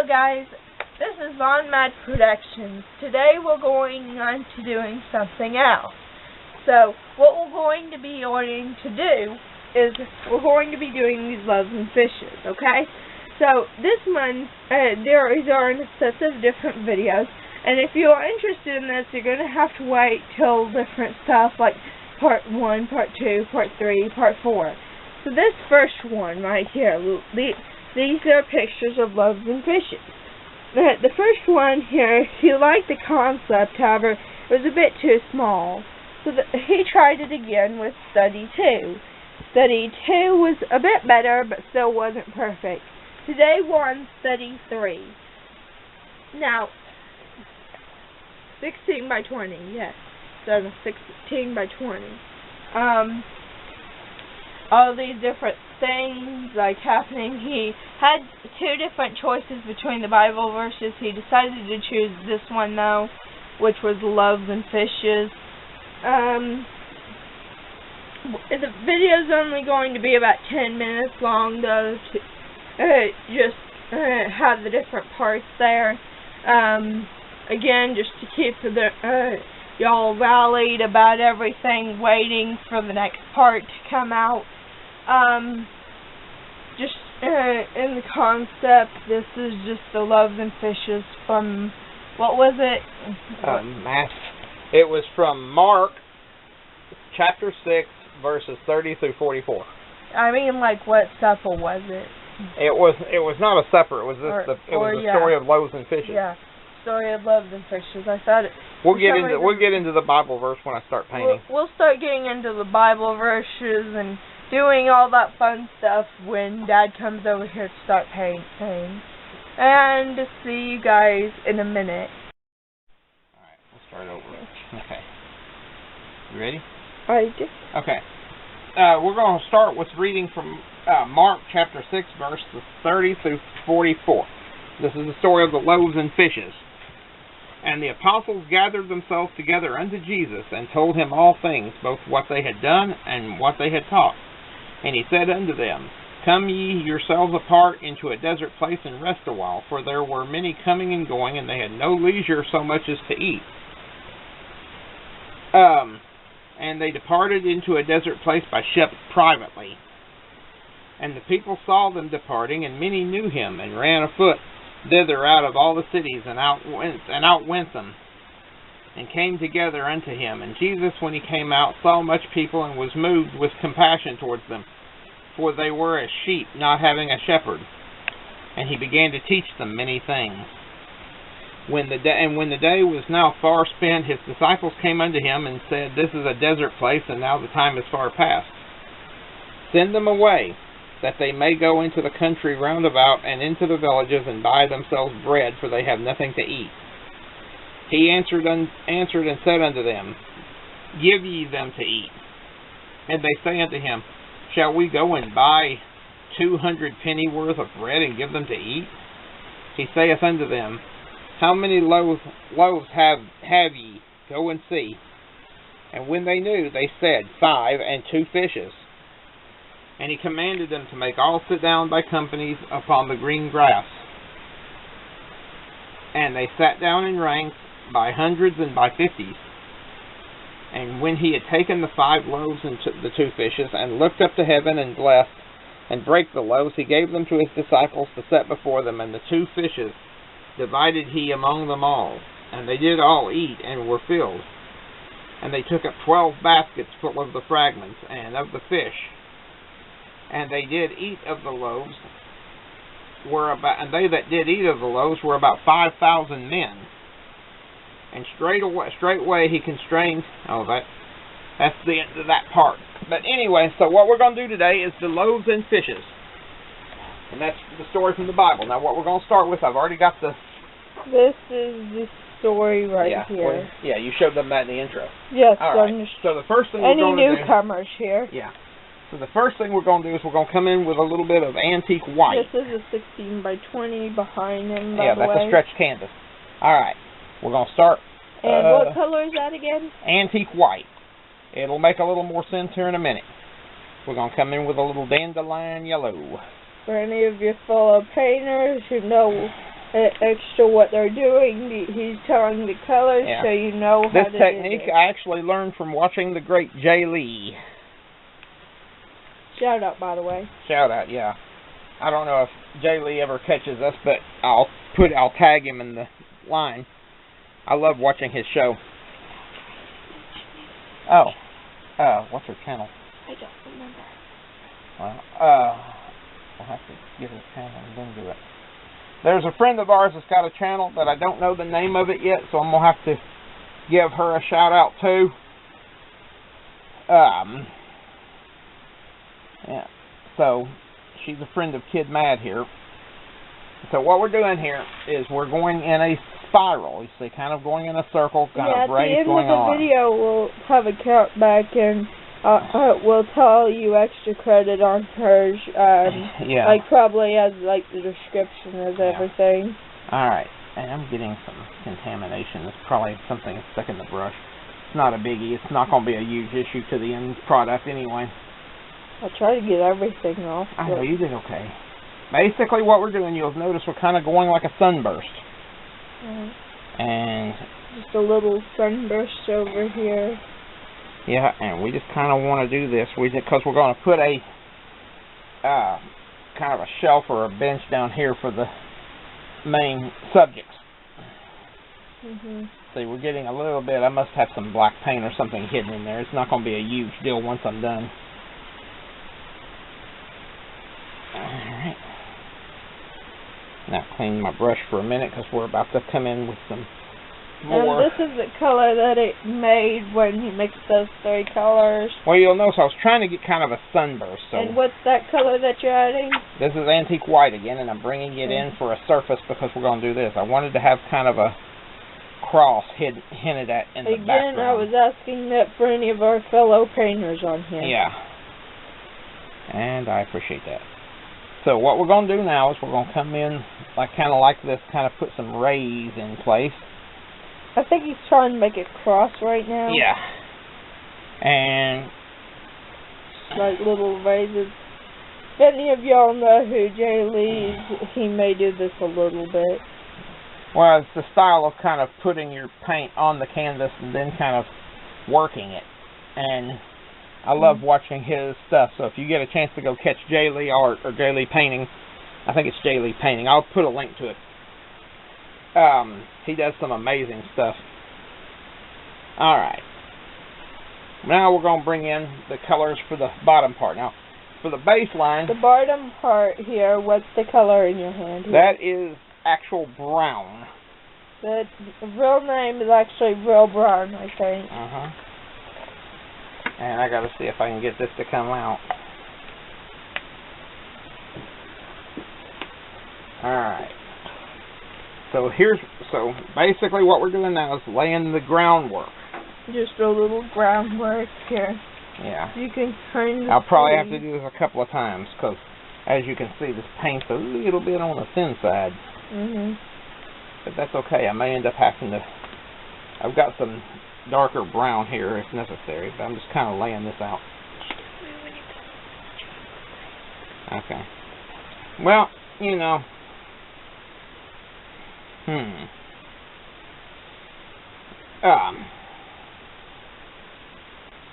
Hello guys, this is Von Mad Productions. Today we're going on to doing something else. So what we're going to be wanting to do is we're going to be doing these loaves and fishes, okay? So this month there are a set of different videos, and if you are interested in this, you're going to have to wait till different stuff like part 1, part 2, part 3, part 4. So this first one right here, these are pictures of loaves and fishes. The first one here, he liked the concept, however, it was a bit too small. So he tried it again with Study 2. Study 2 was a bit better, but still wasn't perfect. Today we're on Study 3. Now, 16 by 20, yes. So 16 by 20. All these different things like happening. He had two different choices between the Bible verses. He decided to choose this one though, which was loaves and fishes. The video's only going to be about 10 minutes long though, to just have the different parts there. Again, just to keep y'all rallied about everything, waiting for the next part to come out. Just in the concept, this is just the loaves and fishes from, what was it? It was from Mark, chapter 6, verses 30 through 44. I mean, like, what supper was it? It was not a supper. It was the story of loaves and fishes. Yeah, story of loaves and fishes. I thought it. We'll get into the Bible verse when I start painting. We'll start getting into the Bible verses and doing all that fun stuff when Dad comes over here to start painting. And to see you guys in a minute. Alright, we'll start over. Okay. You ready? I do. Okay. We're going to start with reading from Mark chapter 6, verses 30 through 44. This is the story of the loaves and fishes. And the apostles gathered themselves together unto Jesus, and told him all things, both what they had done and what they had taught. And he said unto them, Come ye yourselves apart into a desert place, and rest a while, for there were many coming and going, and they had no leisure so much as to eat. And they departed into a desert place by ship privately. And the people saw them departing, and many knew him, and ran afoot thither out of all the cities, and outwent them, and came together unto him. And Jesus, when he came out, saw much people, and was moved with compassion towards them, for they were as sheep not having a shepherd. And he began to teach them many things. When the day was now far spent, his disciples came unto him, and said, This is a desert place, and now the time is far past. Send them away, that they may go into the country round about, and into the villages, and buy themselves bread, for they have nothing to eat. He answered and said unto them, Give ye them to eat. And they say unto him, Shall we go and buy 200 pennyworth of bread, and give them to eat? He saith unto them, How many loaves have ye? Go and see. And when they knew, they said, 5, and 2 fishes. And he commanded them to make all sit down by companies upon the green grass. And they sat down in ranks by hundreds and by 50s. And when he had taken the 5 loaves and the 2 fishes, and looked up to heaven, and blessed, and brake the loaves, he gave them to his disciples to set before them, and the 2 fishes divided he among them all. And they did all eat, and were filled. And they took up 12 baskets full of the fragments, and of the fish. And they did eat of the loaves, and they that did eat of the loaves were about 5,000 men. And straightway he constrained. That's the end of that part. But anyway, so what we're going to do today is the loaves and fishes, and that's the story from the Bible. Now, what we're going to start with, I've already got the. This is the story right here. Yeah, you showed them that in the intro. Yes. All right. So the first thing we're going to do. Any newcomers here? Yeah. So the first thing we're going to do is we're going to come in with a little bit of antique white. This is a 16 by 20 behind him, by the way. Yeah, that's a stretched canvas. All right. We're going to start. And what color is that again? Antique white. It'll make a little more sense here in a minute. We're going to come in with a little dandelion yellow. For any of you fellow painters who know extra what they're doing. He's telling the colors Yeah. so you know how This to technique do it. I actually learned from watching the great Jay Lee. Shout out, by the way. Shout out, yeah. I don't know if Jay Lee ever catches us, but I'll tag him in the line. I love watching his show. Oh, what's her channel? I don't remember. Well, we'll have to get his channel and then do it. There's a friend of ours that's got a channel that I don't know the name of it yet, so I'm gonna have to give her a shout out too. Yeah. So she's a friend of Kid Mad here. So what we're doing here is we're going in a spiral. You see, kind of going in a circle, kind of race going on. At the end of the video, we'll have a count back and we'll tell you extra credit on hers. Yeah. Like probably as like the description of everything. All right. And I'm getting some contamination. It's probably something stuck in the brush. It's not a biggie. It's not going to be a huge issue to the end product anyway. I'll try to get everything off. I know you did okay. Basically, what we're doing, you'll notice we're kind of going like a sunburst. And just a little sunburst over here. Yeah, and we just kind of want to do this because we're going to put a kind of a shelf or a bench down here for the main subjects. See, we're getting a little bit. I must have some black paint or something hidden in there. It's not going to be a huge deal once I'm done. Alright. Now clean my brush for a minute because we're about to come in with some more. And this is the color that it made when you mixed those three colors. Well, you'll notice I was trying to get kind of a sunburst. So and what's that color that you're adding? This is antique white again, and I'm bringing it in for a surface because we're going to do this. I wanted to have kind of a cross hinted at in the background. Again, I was asking that for any of our fellow painters on here. Yeah. And I appreciate that. So what we're going to do now is we're going to come in kind of like this, kind of put some rays in place. I think he's trying to make it cross right now. Yeah. And like little raises. If any of y'all know who Jay Lee is, he may do this a little bit. Well, it's the style of kind of putting your paint on the canvas and then kind of working it. And I love watching his stuff, so if you get a chance to go catch Jay Lee art or Jay Lee painting, I think it's Jay Lee painting. I'll put a link to it. He does some amazing stuff. Alright. Now we're going to bring in the colors for the bottom part. Now, for the baseline... The bottom part here, what's the color in your hand here? That is actual brown. The real name is actually real brown, I think. And I got to see if I can get this to come out. Alright. So basically what we're doing now is laying the groundwork. Just a little groundwork here. Yeah. You can kind of I'll probably have to do this a couple of times because, as you can see, this paint's a little bit on the thin side. But that's okay. I may end up having to... I've got some darker brown here if necessary, but I'm just kind of laying this out. Okay. Well, you know...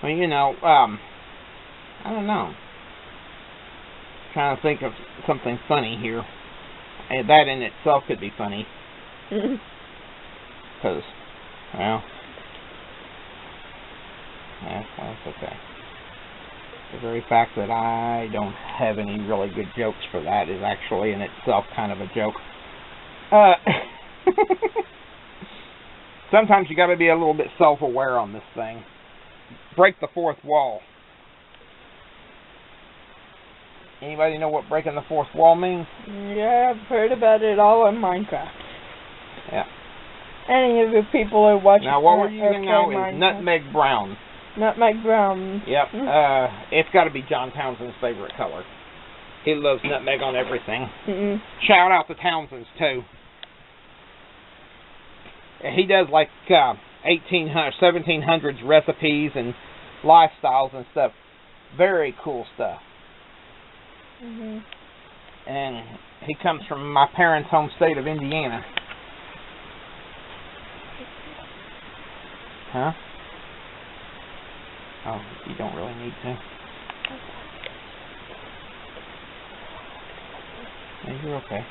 Well, you know, I don't know. Trying to think of something funny here. And that in itself could be funny. Because, well, that's okay. The very fact that I don't have any really good jokes for that is actually in itself kind of a joke. Sometimes you got to be a little bit self-aware on this thing. Break the fourth wall. Anybody know what breaking the fourth wall means? Yeah, I've heard about it all in Minecraft. Yeah. Any of the people who watch now what we're using now is nutmeg brown. Nutmeg brown. Yep. It's got to be John Townsend's favorite color. He loves nutmeg on everything. Shout out to Townsend's too. He does like 1700s recipes and lifestyles and stuff. Very cool stuff. And He comes from my parents' home state of Indiana. Huh? Oh, you don't really need to. Yeah, you're okay.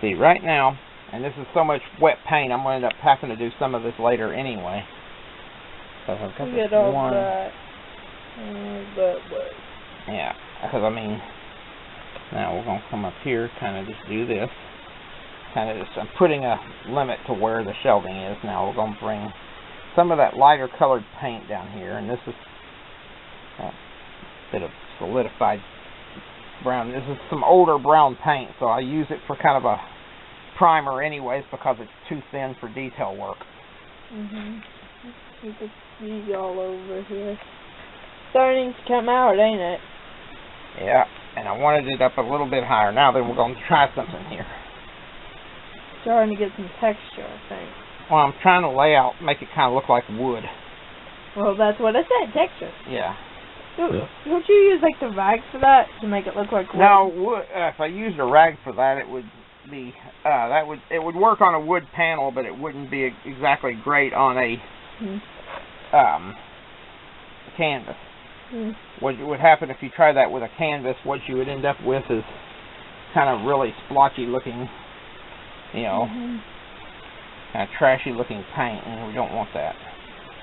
See, right now, and this is so much wet paint, I'm going to end up having to do some of this later anyway. So I've got this one. Yeah, because I mean, now we're going to come up here, kind of just do this. Kind of just, I'm putting a limit to where the shelving is. Now we're going to bring some of that lighter colored paint down here, and this is a bit of solidified brown. This is some older brown paint, so I use it for kind of a primer anyways because it's too thin for detail work. You can see all over here. Starting to come out, ain't it? Yeah, and I wanted it up a little bit higher. Now then we're going to try something here. Starting to get some texture, I think. Well, I'm trying to lay out, make it kind of look like wood. Well, that's what I said, texture. Yeah. Don't you use like the rag for that to make it look like wood? No, if I used a rag for that, it would be it would work on a wood panel, but it wouldn't be exactly great on a canvas. What would happen if you try that with a canvas? What you would end up with is kind of really splotchy looking, you know, kind of trashy looking paint, and we don't want that.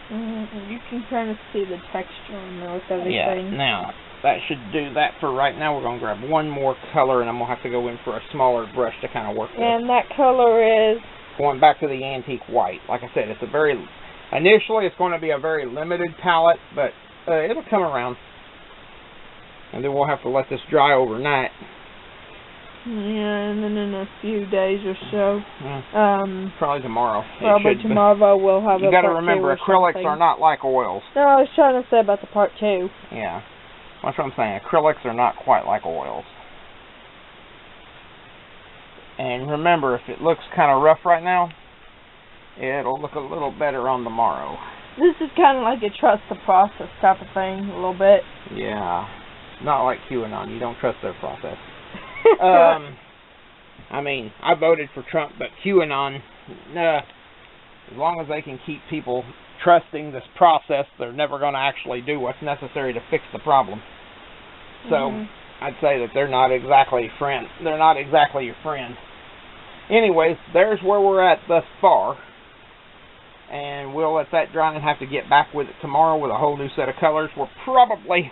You can kind of see the texture in there with everything. Yeah, now, that should do that for right now. We're going to grab one more color, and I'm going to have to go in for a smaller brush to kind of work with. And that color is? Going back to the antique white. Like I said, it's a very, initially it's going to be a very limited palette, but it'll come around. And then we'll have to let this dry overnight. Yeah, and then in a few days or so. Probably tomorrow. Probably tomorrow we'll have You got to remember, acrylics are not like oils. No, I was trying to say about the part 2. Yeah, that's what I'm saying. Acrylics are not quite like oils. And remember, if it looks kind of rough right now, it'll look a little better on the morrow. This is kind of like a trust the process type of thing, a little bit. Yeah, not like QAnon. You don't trust their process. I mean, I voted for Trump, but QAnon, as long as they can keep people trusting this process, they're never going to actually do what's necessary to fix the problem. So, I'd say that they're not exactly They're not exactly your friend. Anyways, there's where we're at thus far. And we'll let that dry and have to get back with it tomorrow with a whole new set of colors. We're probably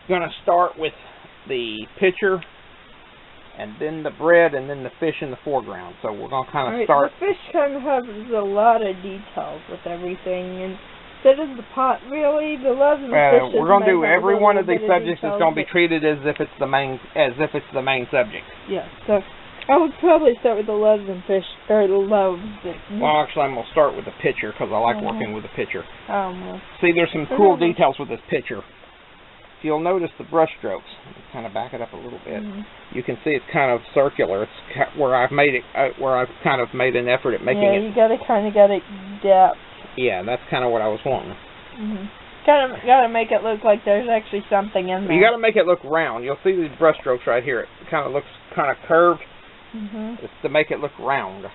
going to start with the picture, and then the bread, and then the fish in the foreground. So we're going to kind of start. The fish kind of has a lot of details with everything, and instead of the pot, really, the Loaves and fish. We're going to do every one of these subjects is going to be treated as if it's the main subject. Yeah. So I would probably start with the Loaves and fish, or the Loaves. Well, actually, I'm going to start with the picture because I like working with the picture. Well. See, there's some cool details with this picture. You'll notice the brush strokes. Kind of back it up a little bit. You can see it's kind of circular. It's where I've made it, where I've kind of made an effort at making it. Yeah, you gotta kind of get it depth. Yeah, that's kind of what I was wanting. Gotta make it look like there's actually something in there. You gotta make it look round. You'll see these brush strokes right here. It kind of looks kind of curved. It's to make it look round.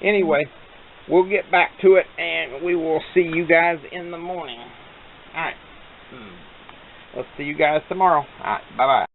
Anyway, we'll get back to it, and we will see you guys in the morning. All right. Let's see you guys tomorrow. All right. Bye-bye.